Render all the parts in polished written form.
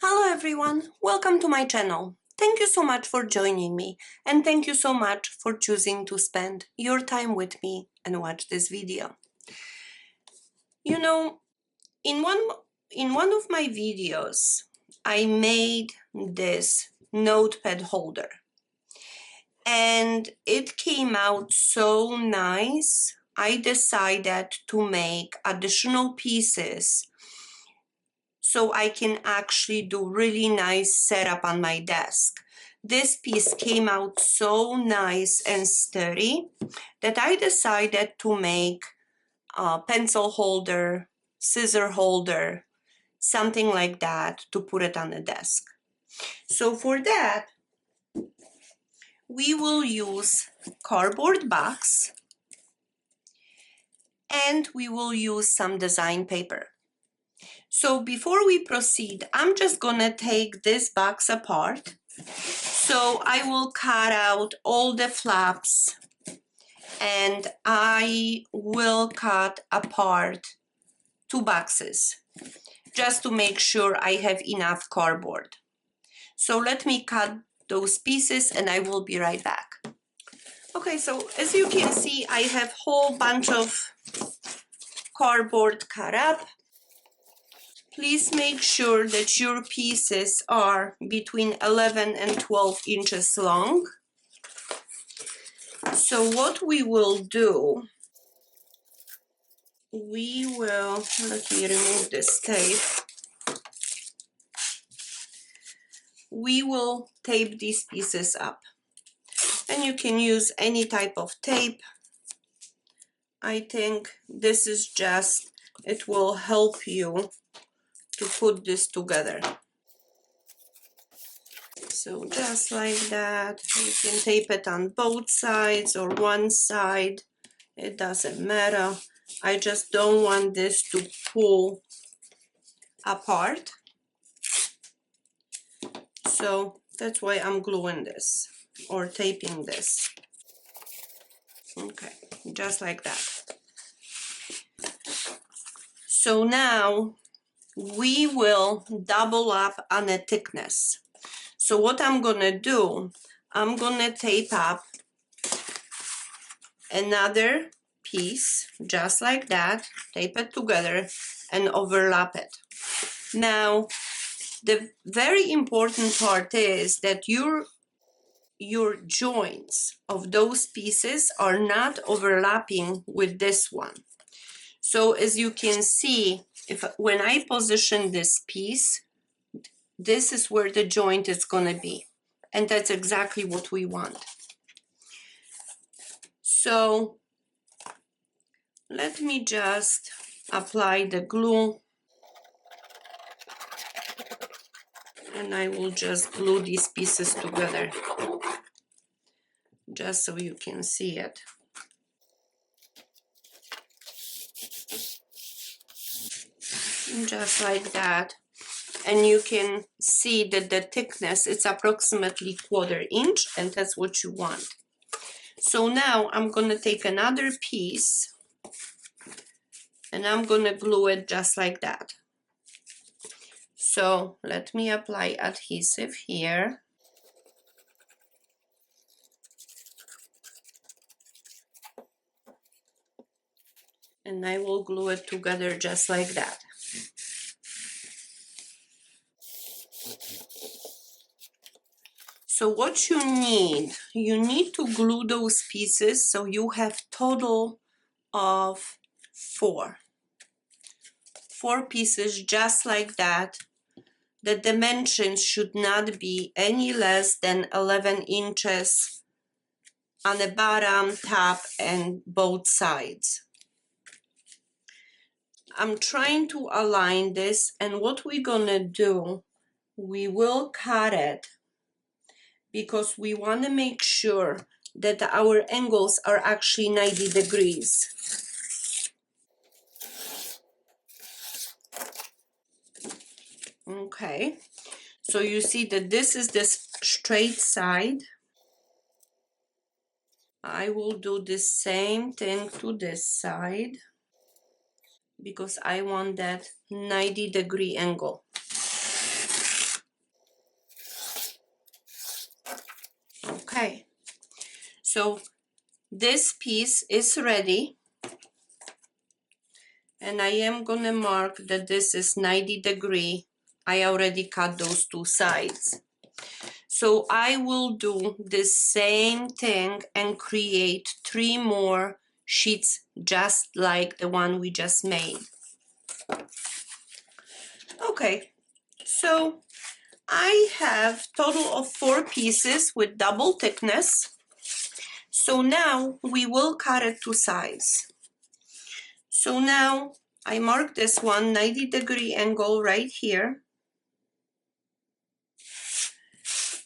Hello everyone, welcome to my channel. Thank you so much for joining me and thank you so much for choosing to spend your time with me and watch this video. You know, in one of my videos, I made this notepad holder and it came out so nice. I decided to make additional pieces so I can actually do really nice setup on my desk. This piece came out so nice and sturdy that I decided to make a pencil holder, scissor holder, something like that to put it on the desk. So for that, we will use cardboard box and we will use some design paper. So before we proceed, I'm just gonna take this box apart. So I will cut out all the flaps and I will cut apart 2 boxes just to make sure I have enough cardboard. So let me cut those pieces and I will be right back. Okay, so as you can see, I have a whole bunch of cardboard cut up. Please make sure that your pieces are between 11 and 12 inches long. So what we will do, let me remove this tape. We will tape these pieces up. And you can use any type of tape. I think this is just, it will help you to put this together. So just like that, you can tape it on both sides or one side. It doesn't matter. I just don't want this to pull apart. So that's why I'm gluing this or taping this. Okay, just like that. So now we will double up on the thickness. So what I'm gonna do, I'm gonna tape up another piece just like that, tape it together and overlap it. Now the very important part is that your joints of those pieces are not overlapping with this one. So as you can see, when I position this piece, this is where the joint is going to be. And that's exactly what we want. So let me just apply the glue. And I will just glue these pieces together, just so you can see it. Just like that. And you can see that the thickness, it's approximately 1/4 inch, and that's what you want. So now I'm going to take another piece and I'm going to glue it just like that. So let me apply adhesive here. And I will glue it together just like that. So what you need to glue those pieces so you have total of 4 pieces just like that. The dimensions should not be any less than 11 inches on the bottom, top, and both sides. I'm trying to align this, and what we're gonna do, we will cut it because we want to make sure that our angles are actually 90 degrees. Okay, so you see that this is the straight side. I will do the same thing to this side because I want that 90-degree angle. So this piece is ready, and I am gonna mark that this is 90 degree. I already cut those two sides. So I will do the same thing and create 3 more sheets just like the one we just made. Okay, so I have total of 4 pieces with double thickness. So now we will cut it to size. So now I mark this one 90 degree angle right here.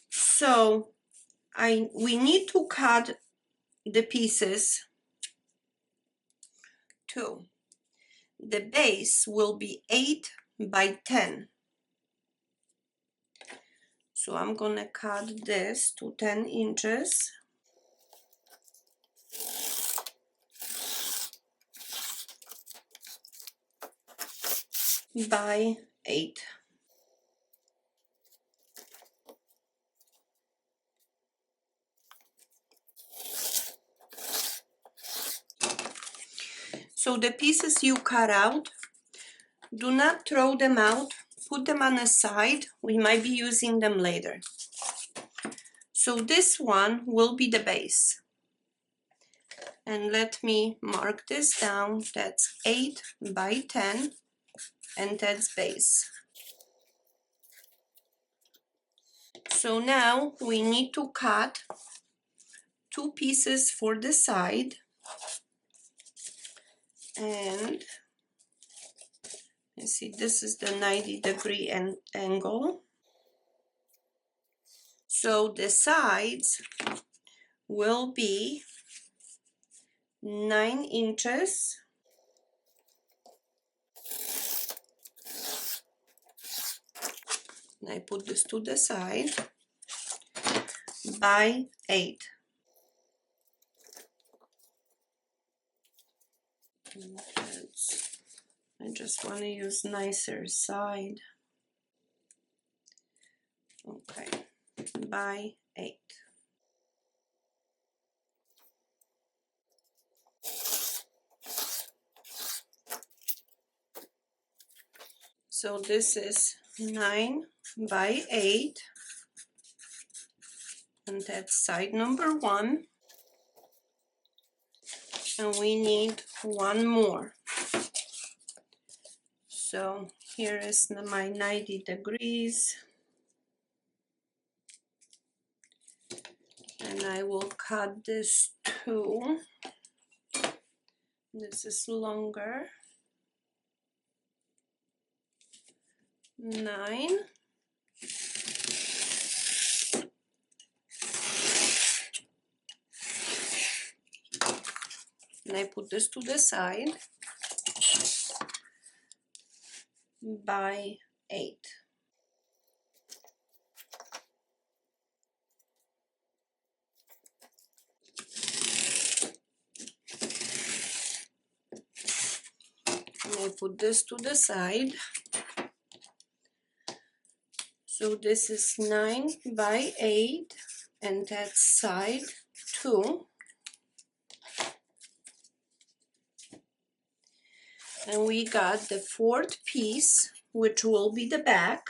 So we need to cut the pieces too. The base will be 8 by 10. So I'm gonna cut this to 10 inches. By 8. So the pieces you cut out, do not throw them out, put them on the side. We might be using them later. So this one will be the base. And let me mark this down. That's 8 by 10, and that's base. So now we need to cut 2 pieces for the side. And you see, this is the 90 degree angle. So the sides will be 9 inches. And I put this to the side by 8. I just want to use nicer side. Okay, by 8. So this is 9 by 8, and that's side number 1. And we need 1 more. So here is my 90 degrees. And I will cut this too. This is longer. 9. And I put this to the side by 8. And I put this to the side. So this is 9 by 8, and that's side 2. And we got the 4th piece, which will be the back.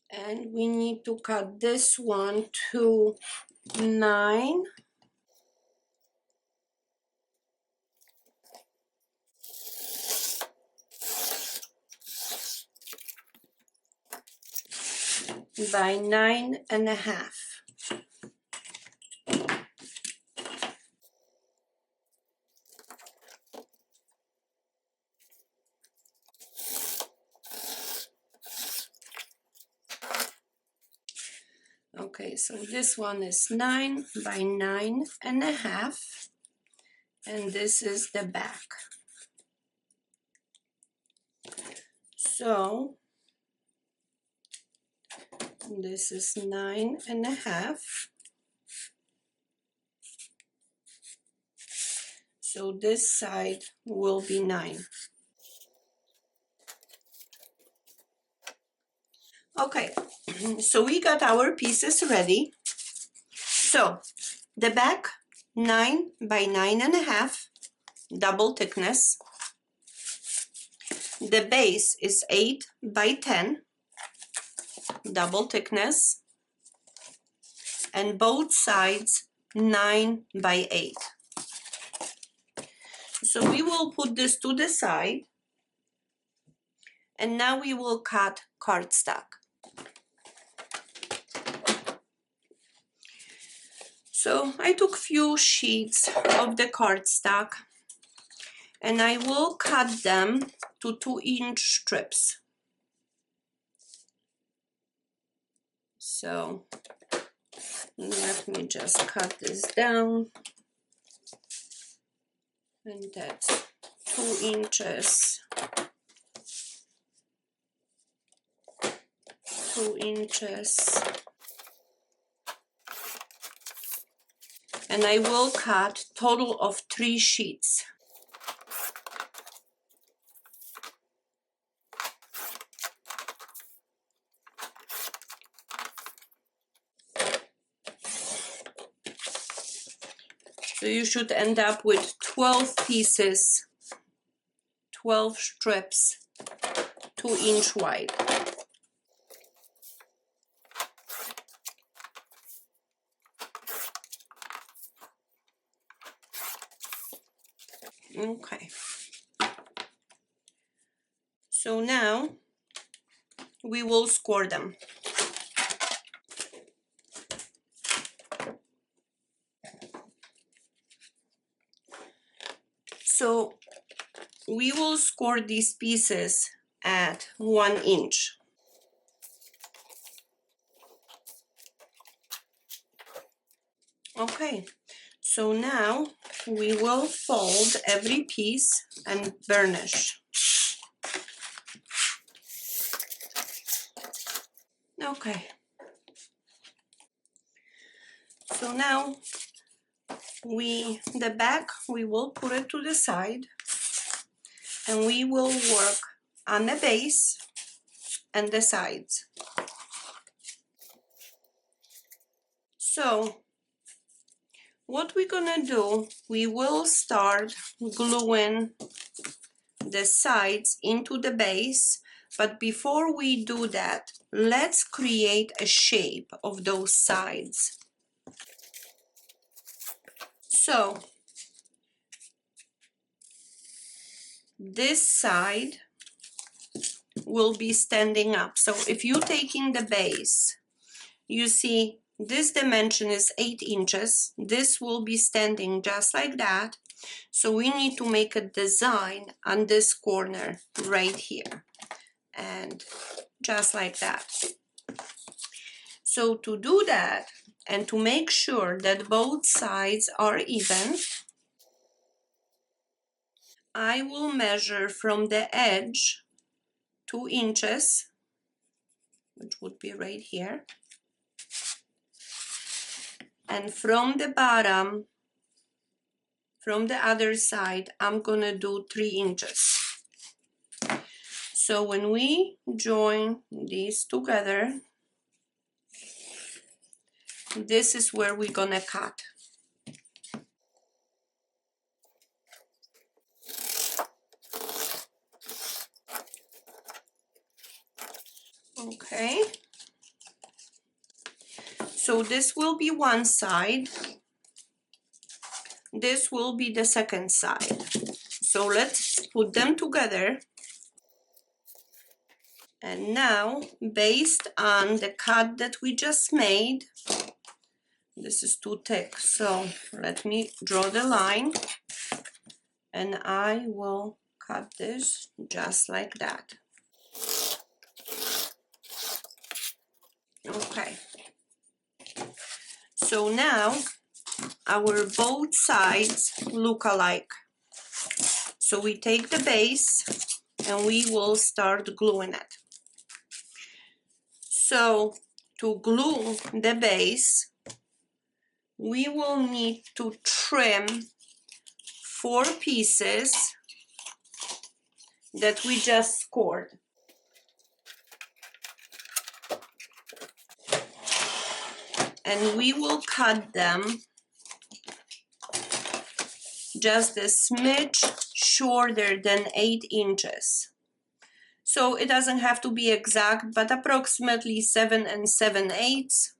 And we need to cut this one to 9. By 9.5. Okay, so this one is 9 by 9.5, and this is the back. So this is 9.5. So this side will be 9. Okay, so we got our pieces ready. So the back 9 by 9.5 double thickness. The base is 8 by 10 double thickness, and both sides 9 by 8. So we will put this to the side, and now we will cut cardstock. So I took few sheets of the cardstock and I will cut them to 2-inch strips. So let me just cut this down, and that's 2 inches, 2 inches, and I will cut total of 3 sheets. So you should end up with 12 pieces, 12 strips, 2-inch wide. Okay. So now we will score them. So we will score these pieces at 1 inch. Okay, so now we will fold every piece and burnish. Okay, so now the back we will put it to the side, and we will work on the base and the sides. So what we're gonna do, we will start gluing the sides into the base, but before we do that, let's create a shape of those sides. So this side will be standing up. So if you're taking the base, you see this dimension is 8 inches. This will be standing just like that. So we need to make a design on this corner right here, and just like that. So to do that, and to make sure that both sides are even, I will measure from the edge 2 inches, which would be right here, and from the bottom, from the other side, I'm gonna do 3 inches. So when we join these together, this is where we're gonna cut. Okay, so this will be one side, this will be the second side. So let's put them together. And now, based on the cut that we just made, this is too thick, so let me draw the line, and I will cut this just like that. Okay, so now our both sides look alike. So we take the base and we will start gluing it. So to glue the base, we will need to trim 4 pieces that we just scored. and we will cut them just a smidge shorter than 8 inches. So it doesn't have to be exact, but approximately 7 7/8.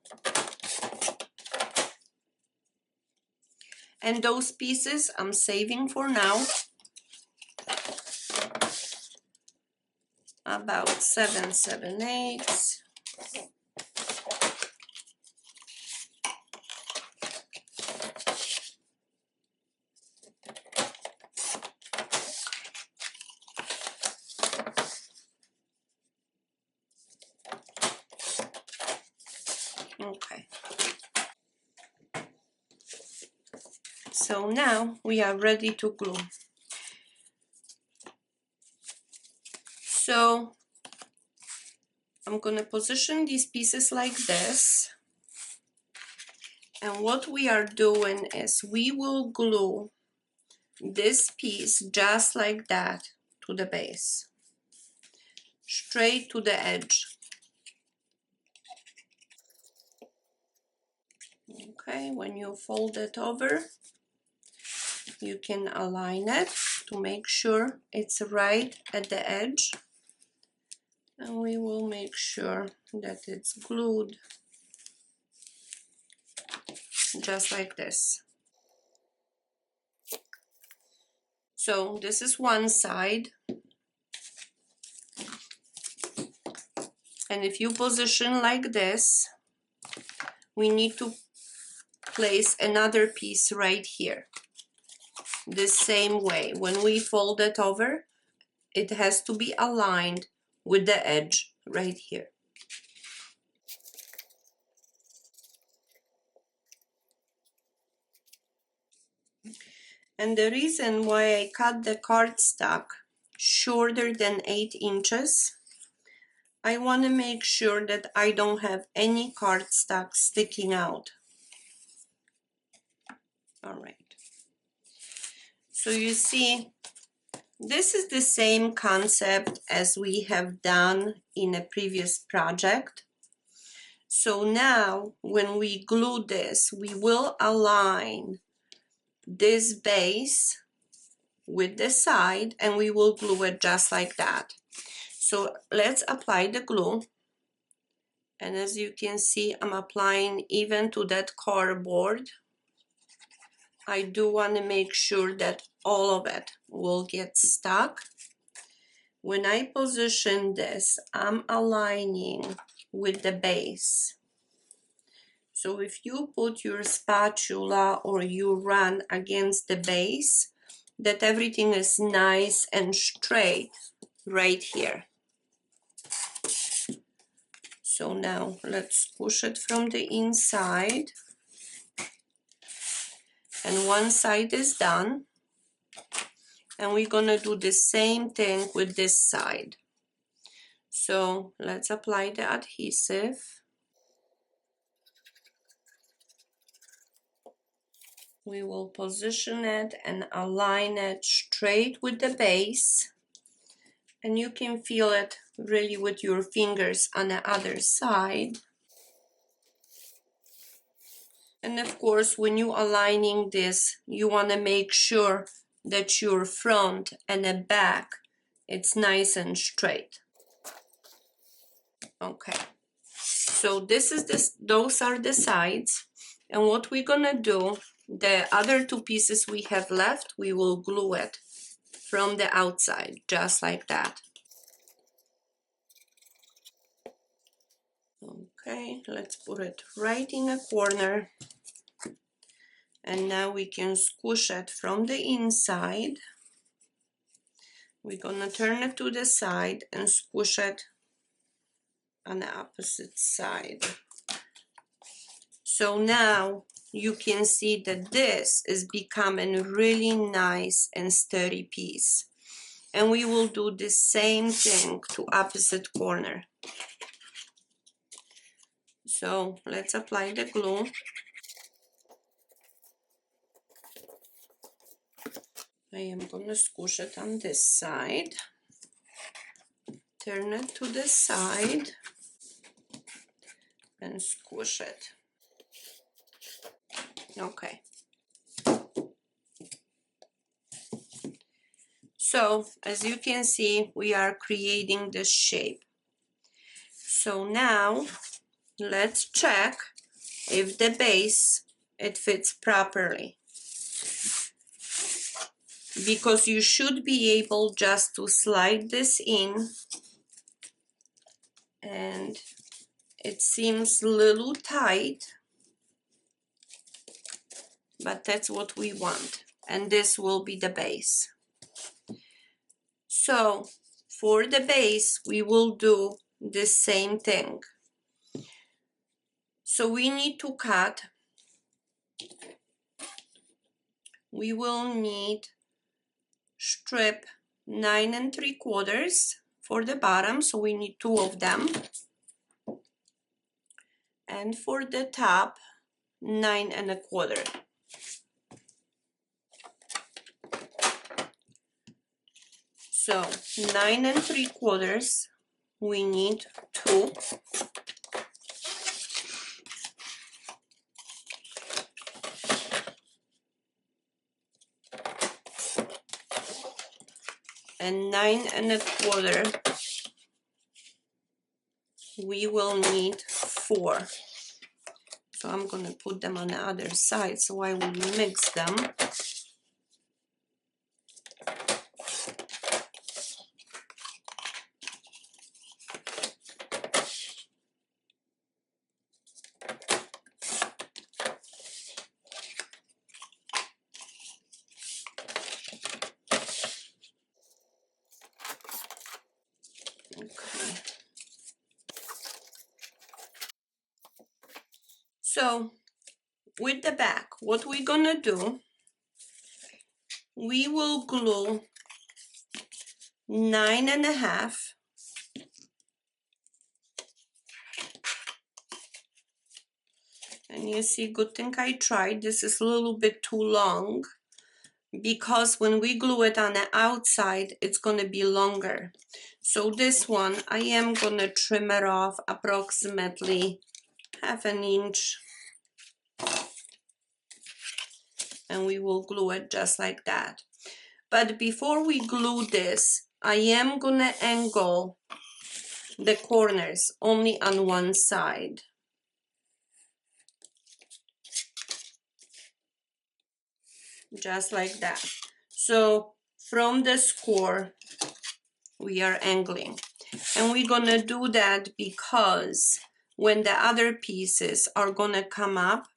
And those pieces I'm saving for now. About 7 7/8. Okay. So now we are ready to glue. So I'm going to position these pieces like this. And what we are doing is we will glue this piece just like that to the base, straight to the edge. Okay, when you fold it over, you can align it to make sure it's right at the edge. And we will make sure that it's glued just like this. So this is one side. And if you position like this, we need to place another piece right here. The same way. When we fold it over, it has to be aligned with the edge right here. And the reason why I cut the cardstock shorter than 8 inches, I want to make sure that I don't have any cardstock sticking out. All right. So you see, this is the same concept as we have done in a previous project. So now when we glue this, we will align this base with the side and we will glue it just like that. So let's apply the glue. And as you can see, I'm applying even to that cardboard. I do want to make sure that all of it will get stuck. When I position this, I'm aligning with the base. So if you put your spatula or you run against the base, that everything is nice and straight right here. So now let's push it from the inside. And one side is done. And we're gonna do the same thing with this side. So let's apply the adhesive. We will position it and align it straight with the base. And you can feel it really with your fingers on the other side. And of course, when you're aligning this, you want to make sure that your front and the back, it's nice and straight. Okay, so this is this. Those are the sides. And what we're gonna do, the other two pieces we have left, we will glue it from the outside, just like that. Okay, let's put it right in a corner. And now we can squish it from the inside. We're gonna turn it to the side and squish it on the opposite side. So now you can see that this is becoming a really nice and sturdy piece. And we will do the same thing to opposite corner. So let's apply the glue. I am gonna squish it on this side. Turn it to the side and squish it. Okay. So as you can see, we are creating this shape. So now let's check if the base, it fits properly. Because you should be able just to slide this in, and it seems a little tight, but that's what we want. And this will be the base. So for the base, we will do the same thing. So we need to cut. We will need strip 9 3/4 for the bottom, so we need 2 of them. And for the top, 9 1/4. So 9 3/4, we need 2. And 9 1/4, we will need 4. So I'm gonna put them on the other side so I will mix them. Okay. So with the back, what we're gonna do, we will glue 9 1/2. And you see, good thing I tried. This is a little bit too long, because when we glue it on the outside, it's gonna be longer. So this one, I am gonna trim it off approximately 1/2 inch. And we will glue it just like that. But before we glue this, I am gonna angle the corners only on one side. Just like that. So from the score, we are angling. And we're gonna do that because when the other pieces are gonna come up,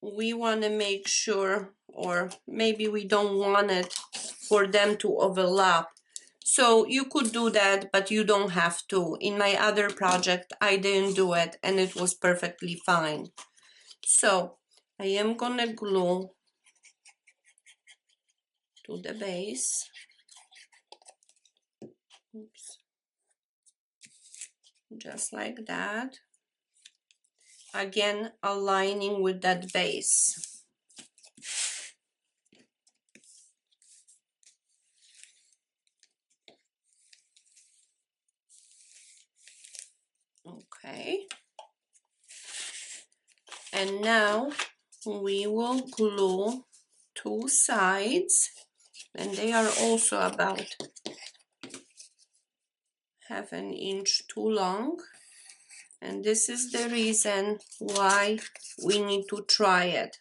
we wanna make sure, or maybe we don't want it for them to overlap. So you could do that, but you don't have to. In my other project, I didn't do it and it was perfectly fine. So I am gonna glue to the base. Oops. Just like that. Again, aligning with that base. Okay. And now we will glue 2 sides, and they are also about 1/2 inch too long. And this is the reason why we need to try it.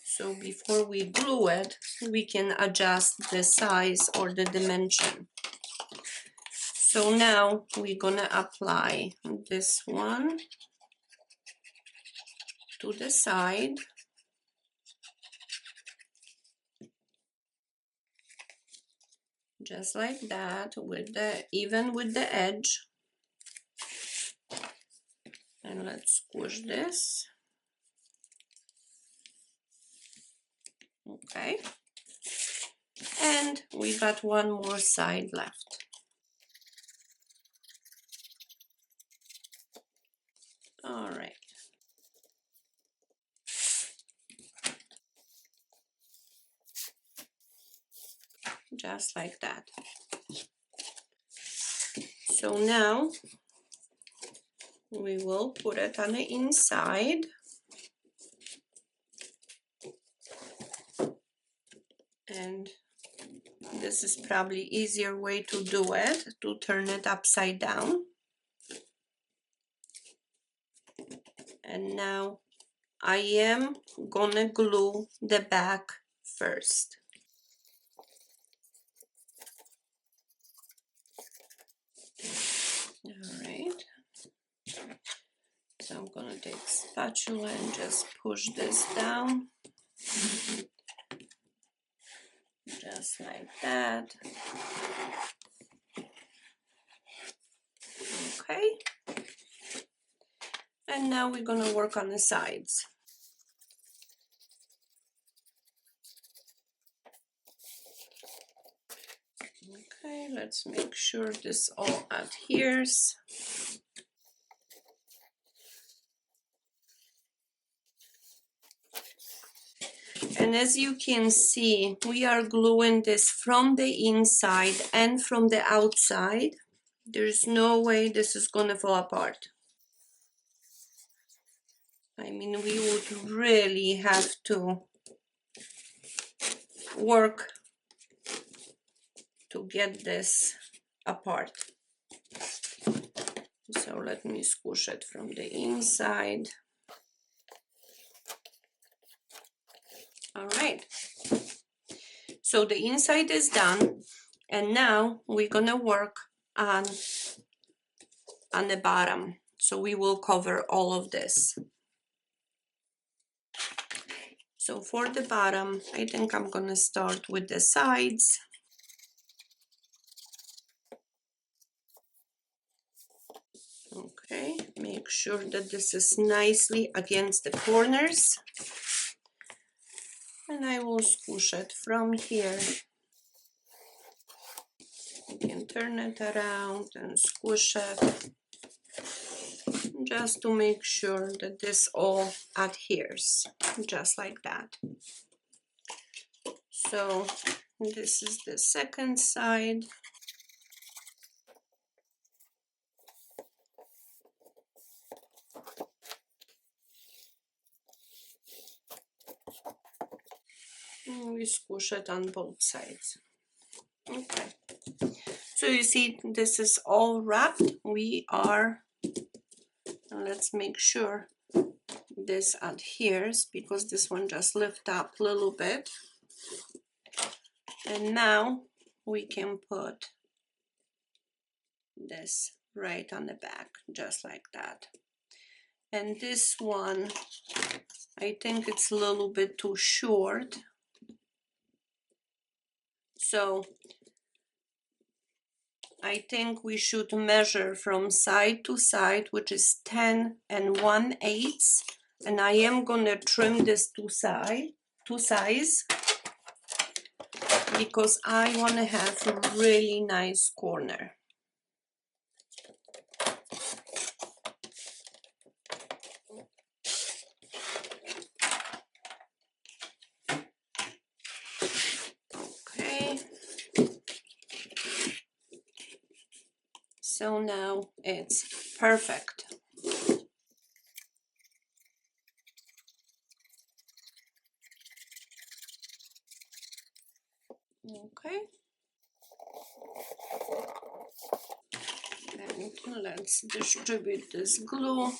So before we glue it, we can adjust the size or the dimension. So now we're gonna apply this one to the side. Just like that, with even with the edge. And let's squish this. Okay. And we got one more side left. All right. Just like that. So now we will put it on the inside. And this is probably easier way to do it, to turn it upside down. And now I am gonna glue the back first. All right. So I'm gonna take spatula and just push this down. Just like that. Okay. And now we're gonna work on the sides. Okay, let's make sure this all adheres. And as you can see, we are gluing this from the inside and from the outside. There's no way this is gonna fall apart. I mean, we would really have to work to get this apart. So let me squish it from the inside. All right. So the inside is done, and now we're gonna work on the bottom. So we will cover all of this. So for the bottom, I think I'm gonna start with the sides. Okay, make sure that this is nicely against the corners. And I will squish it from here. You can turn it around and squish it, just to make sure that this all adheres, just like that. So this is the second side. And we squish it on both sides. Okay. So you see, this is all wrapped. Let's make sure this adheres, because this one just lift up a little bit. And now we can put this right on the back, just like that. And this one, I think it's a little bit too short. So I think we should measure from side to side, which is 10 1/8. And I am gonna trim this to size, because I wanna have a really nice corner. Okay. So now it's perfect. Okay. And let's distribute this glue.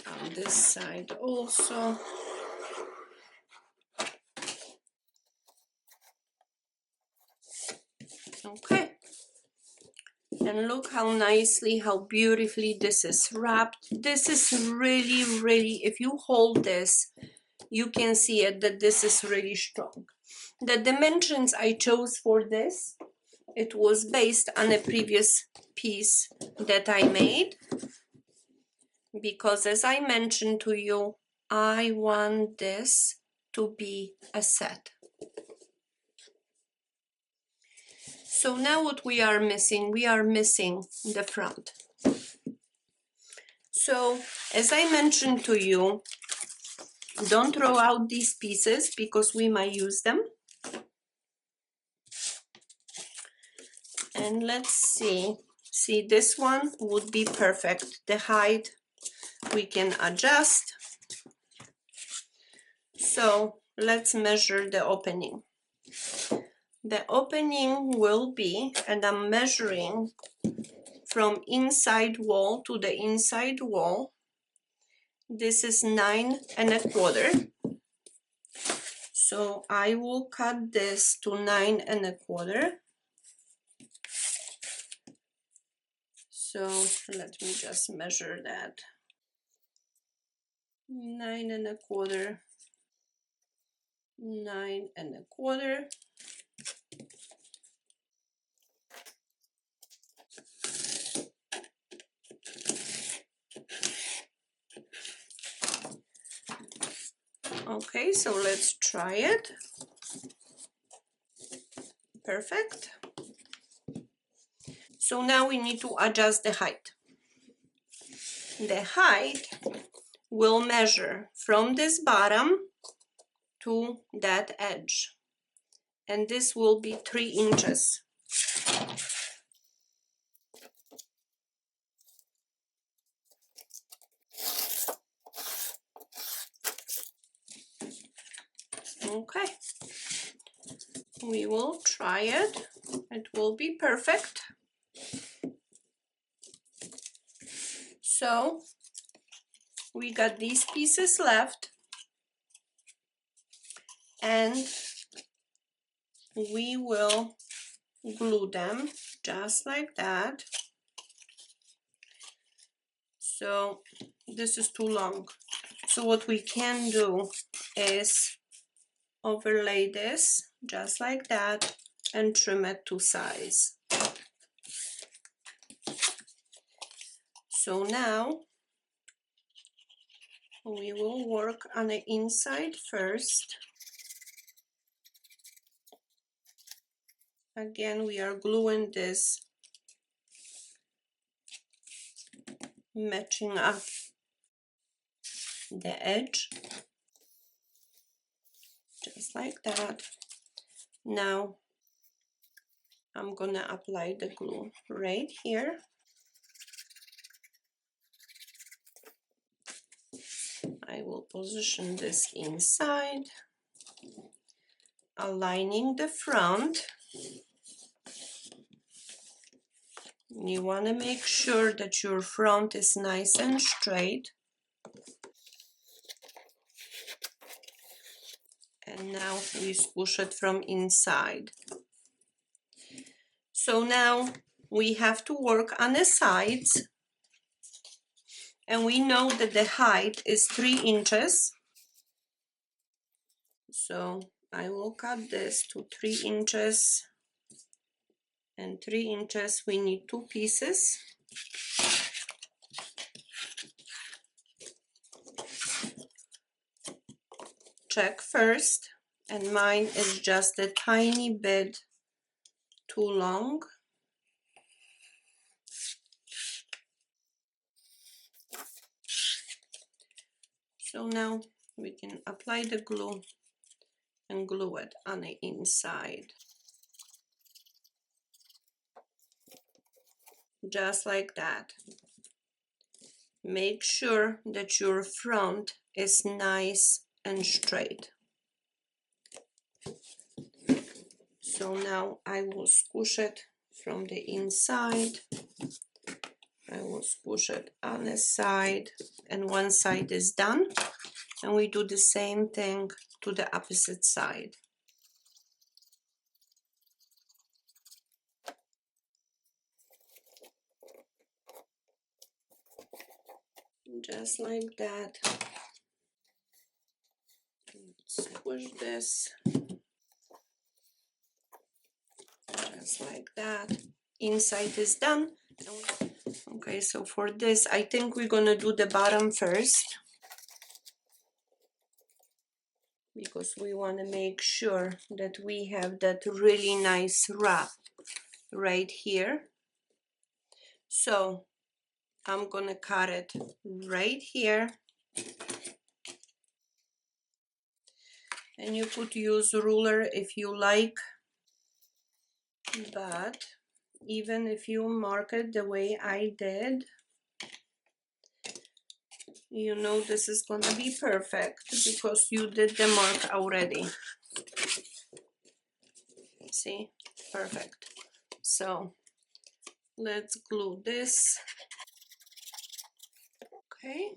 On this side also. Okay. And look how nicely, how beautifully this is wrapped. This is really, if you hold this, you can see it, that this is really strong. The dimensions I chose for this, it was based on a previous piece that I made, because as I mentioned to you, I want this to be a set. So now what we are missing the front. So as I mentioned to you, Don't throw out these pieces because we might use them. And let's see. See, this one would be perfect. The height we can adjust. So let's measure the opening. The opening will be, and I'm measuring from inside wall to the inside wall. This is 9 1/4. So I will cut this to 9 1/4. So let me just measure that. 9 1/4, 9 1/4. Okay, so let's try it. Perfect. So now we need to adjust the height. The height will measure from this bottom to that edge, and this will be 3 inches. Okay, we will try it. It will be perfect. So we got these pieces left, and we will glue them just like that. So this is too long. So what we can do is overlay this just like that and trim it to size. So now we will work on the inside first. Again, we are gluing this, matching up the edge just like that. Now I'm gonna apply the glue right here. I will position this inside, aligning the front. You want to make sure that your front is nice and straight. And now we squish it from inside. So now we have to work on the sides. And we know that the height is 3 inches. So I will cut this to 3 inches. And 3 inches, we need 2 pieces. Check first. And mine is just a tiny bit too long. So now we can apply the glue and glue it on the inside. Just like that. Make sure that your front is nice and straight. So now I will squish it from the inside. I will squish it on the side, and one side is done. And we do the same thing to the opposite side. Just like that. Squish this. Just like that. Inside is done. Okay, so for this, I think we're gonna do the bottom first, because we want to make sure that we have that really nice wrap right here. So I'm gonna cut it right here And you could use ruler if you like, but even if you mark it the way I did, you know this is gonna be perfect because you did the mark already. See, perfect. So let's glue this. Okay.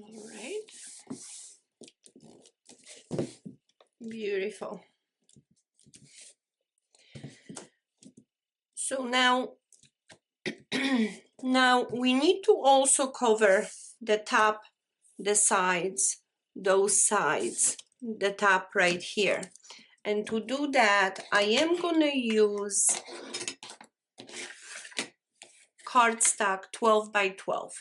All right. Beautiful. So now now we need to also cover the top, the sides, those sides, the top right here. And to do that, I am gonna use cardstock 12 by 12.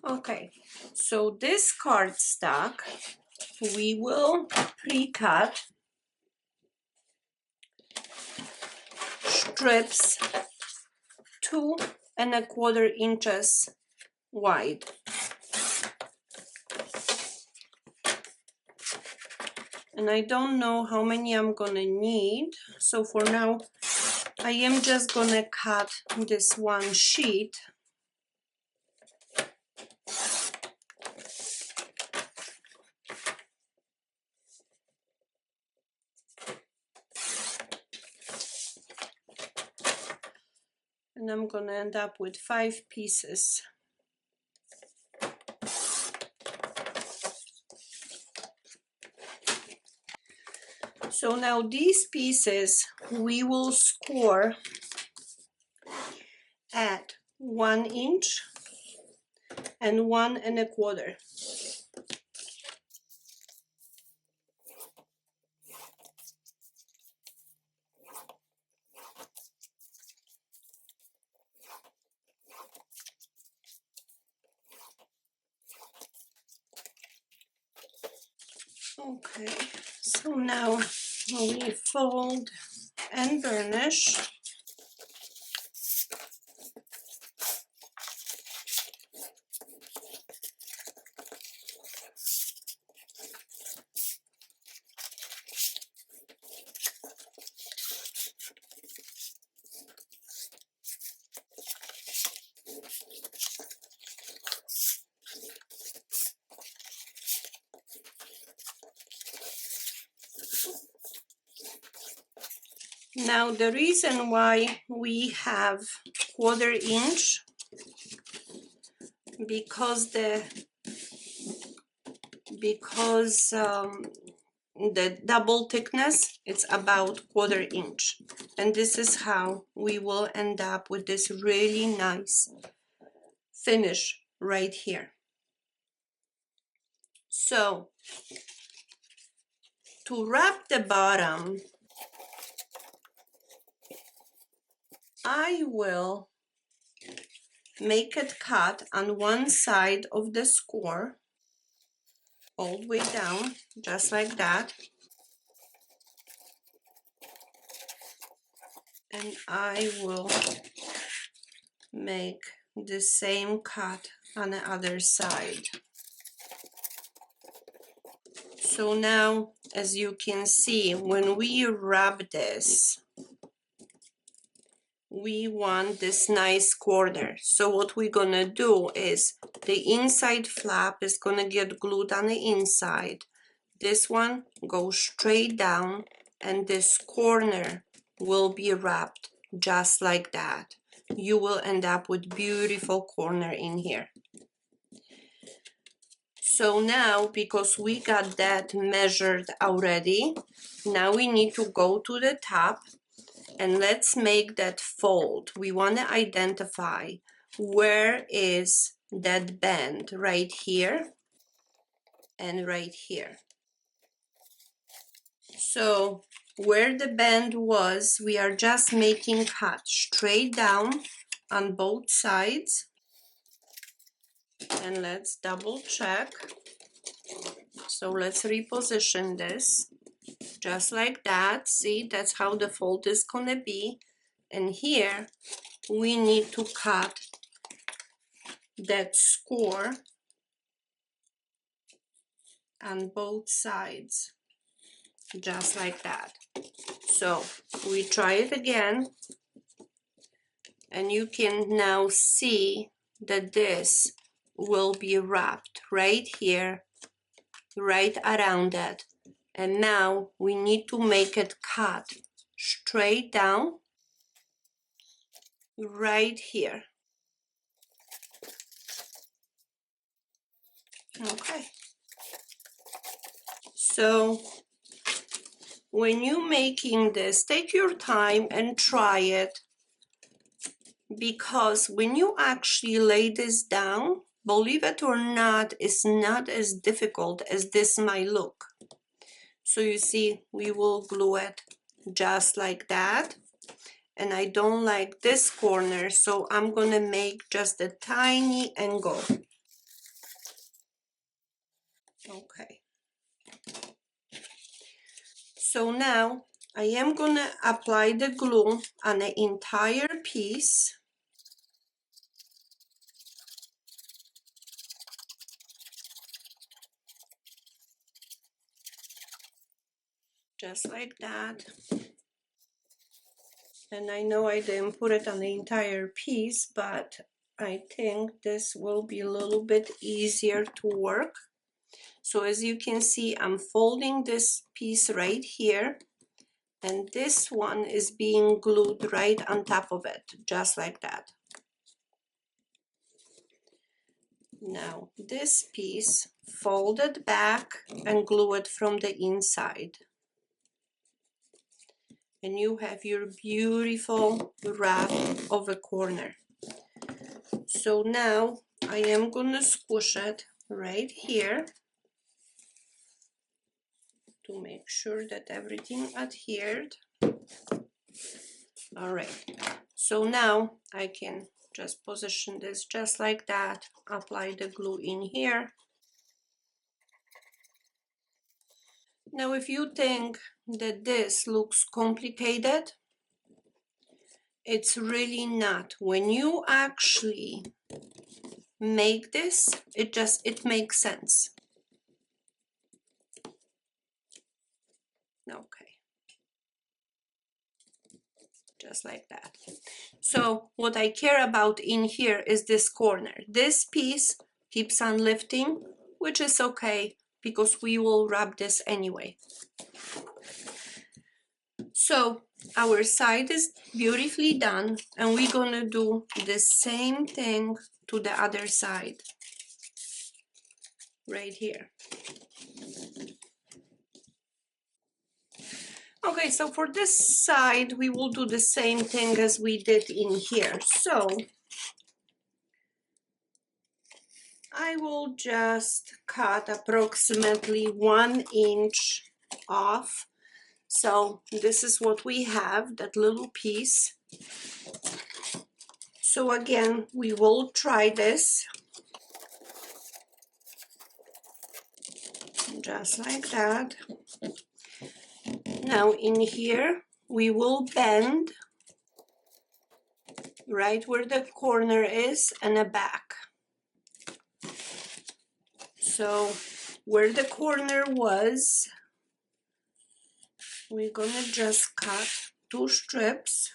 Okay, so this cardstock we will pre-cut strips 2¼ inches wide. And I don't know how many I'm gonna need, so for now I am just gonna cut this one sheet. And I'm gonna end up with 5 pieces. So now these pieces we will score at 1 inch and 1¼ . Okay, so now we fold and burnish. Now the reason why we have 1/4 inch, because the double thickness, it's about 1/4 inch, and this is how we will end up with this really nice finish right here. So to wrap the bottom, I will make it cut on one side of the score all the way down, just like that. And I will make the same cut on the other side. So now, as you can see, when we wrap this, we want this nice corner. So what we're gonna do is the inside flap is gonna get glued on the inside. This one goes straight down, and this corner will be wrapped just like that. You will end up with beautiful corner in here. So now, because we got that measured already, now we need to go to the top and let's make that fold. We want to identify where is that bend, right here and right here. So where the bend was, we are just making cut straight down on both sides. And let's double check. So let's reposition this just like that. See, that's how the fold is gonna be. And here we need to cut that score on both sides, just like that. So we try it again, and you can now see that this will be wrapped right here, right around it. And now we need to make it cut straight down right here. Okay. So when you're making this, take your time and try it, because when you actually lay this down, believe it or not, it's not as difficult as this might look. So you see, we will glue it just like that. And I don't like this corner, so I'm gonna make just a tiny angle. Okay. So now I am gonna apply the glue on the entire piece. Just like that. And I know I didn't put it on the entire piece, but I think this will be a little bit easier to work. So as you can see, I'm folding this piece right here, and this one is being glued right on top of it, just like that. Now this piece, fold it back and glue it from the inside. And you have your beautiful wrap of a corner. So now I am gonna squish it right here to make sure that everything adhered. All right, so now I can just position this just like that, apply the glue in here. Now if you think that this looks complicated, it's really not. When you actually make this, it makes sense. Okay, just like that. So what I care about in here is this corner. This piece keeps on lifting, which is okay because we will wrap this anyway. So our side is beautifully done, and we're gonna do the same thing to the other side right here. Okay, so for this side, we will do the same thing as we did in here. So I will just cut approximately 1 inch off. So this is what we have, that little piece. So again, we will try this. Just like that. Now in here, we will bend right where the corner is and the back. So where the corner was, we're gonna just cut 2 strips,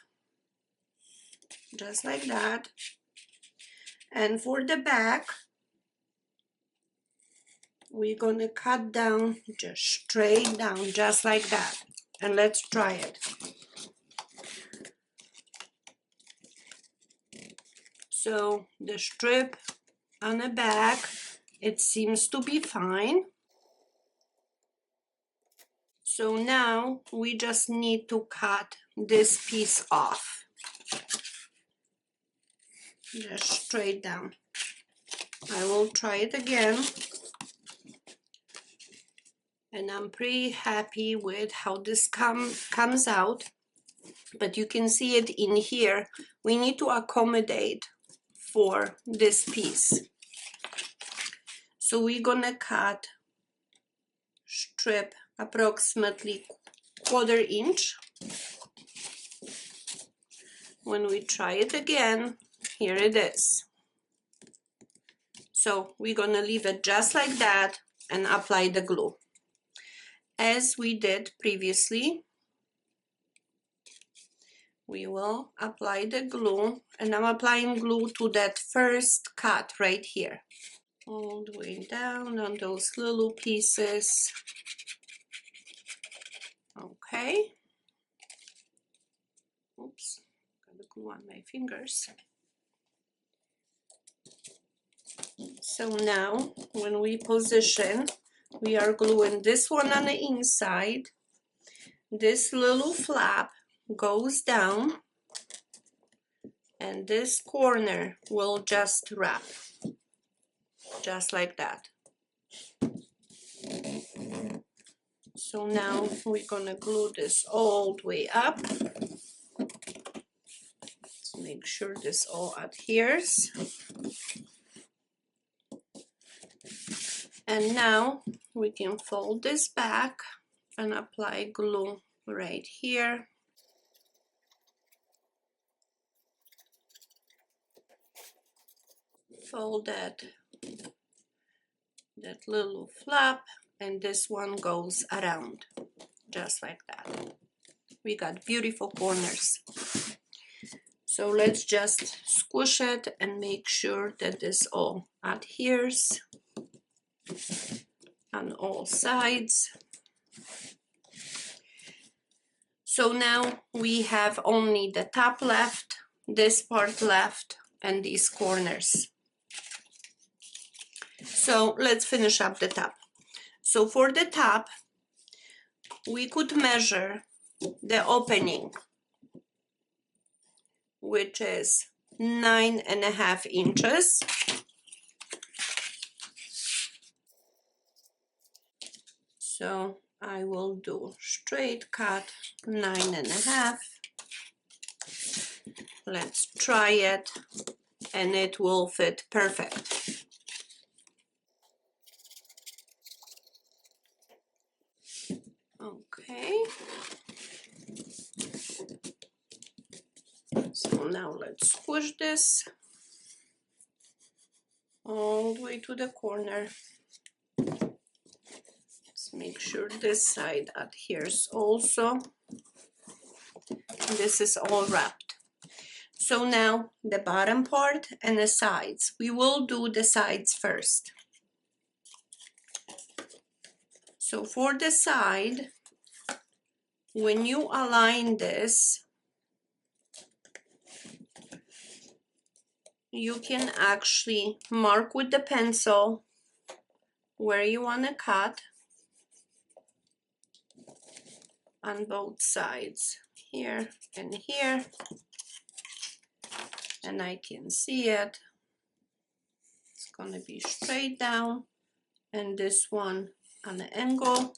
just like that. And for the back, we're gonna cut down, just straight down, just like that. And let's try it. So the strip on the back, it seems to be fine. So now we just need to cut this piece off, just straight down. I will try it again. And I'm pretty happy with how this comes out. But you can see it in here. We need to accommodate for this piece. So we're gonna cut strip approximately 1/4 inch. When we try it again, here it is. So we're gonna leave it just like that and apply the glue. As we did previously, we will apply the glue, and I'm applying glue to that first cut right here. All the way down on those little pieces. Okay. Oops, got the glue on my fingers. So now, when we position, we are gluing this one on the inside. This little flap goes down, and this corner will just wrap, just like that. So now we're gonna glue this all the way up. Let's make sure this all adheres. And now we can fold this back and apply glue right here. Fold that little flap, and this one goes around, just like that. We got beautiful corners. So let's just squish it and make sure that this all adheres on all sides. So now we have only the top left, this part left, and these corners. So let's finish up the top. So for the top, we could measure the opening, which is 9.5 inches. So I will do straight cut 9.5. Let's try it, and it will fit perfect. Okay. So now let's squish this all the way to the corner. Let's make sure this side adheres also. This is all wrapped. So now the bottom part and the sides. We will do the sides first. So for the side, when you align this, you can actually mark with the pencil where you want to cut on both sides, here and here, and I can see it. It's going to be straight down, and this one on the angle.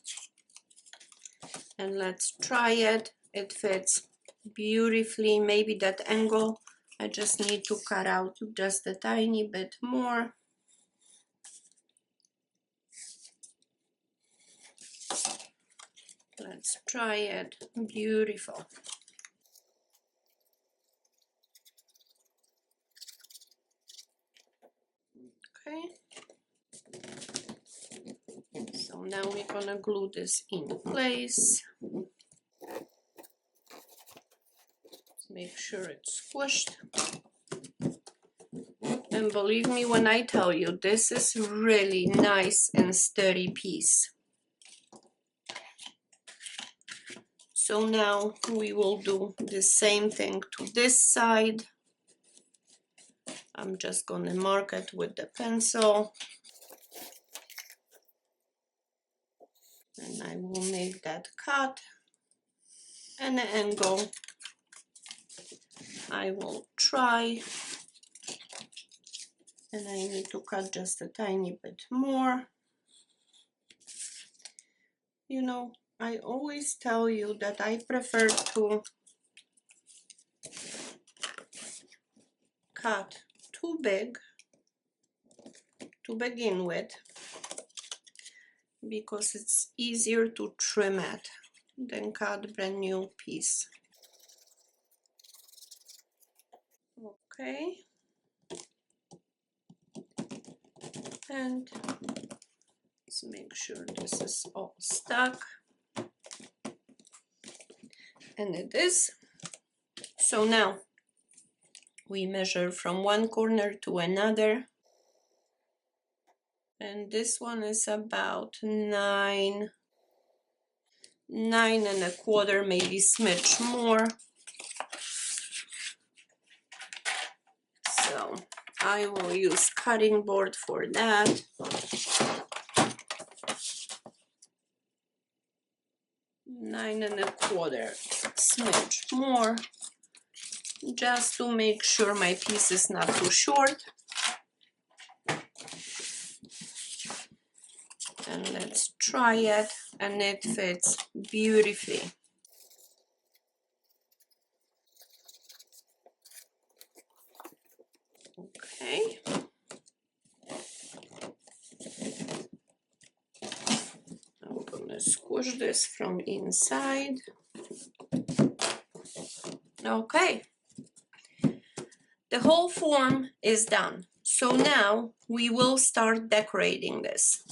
And let's try it. It fits beautifully. Maybe that angle, I just need to cut out just a tiny bit more. Let's try it. Beautiful. Okay. So now we're gonna glue this in place. Make sure it's squished. And believe me when I tell you, this is really nice and sturdy piece. So now we will do the same thing to this side. I'm just gonna mark it with the pencil. And I will make that cut and the angle. I will try, and I need to cut just a tiny bit more. You know, I always tell you that I prefer to cut too big to begin with, because it's easier to trim it than cut a brand new piece. Okay. And let's make sure this is all stuck. And it is. So now we measure from one corner to another. And this one is about 9 1/4, maybe smidge more. So I will use cutting board for that. 9 1/4, smidge more, just to make sure my piece is not too short. And let's try it, and it fits beautifully. Okay. I'm gonna squish this from inside. Okay. The whole form is done. So now we will start decorating this.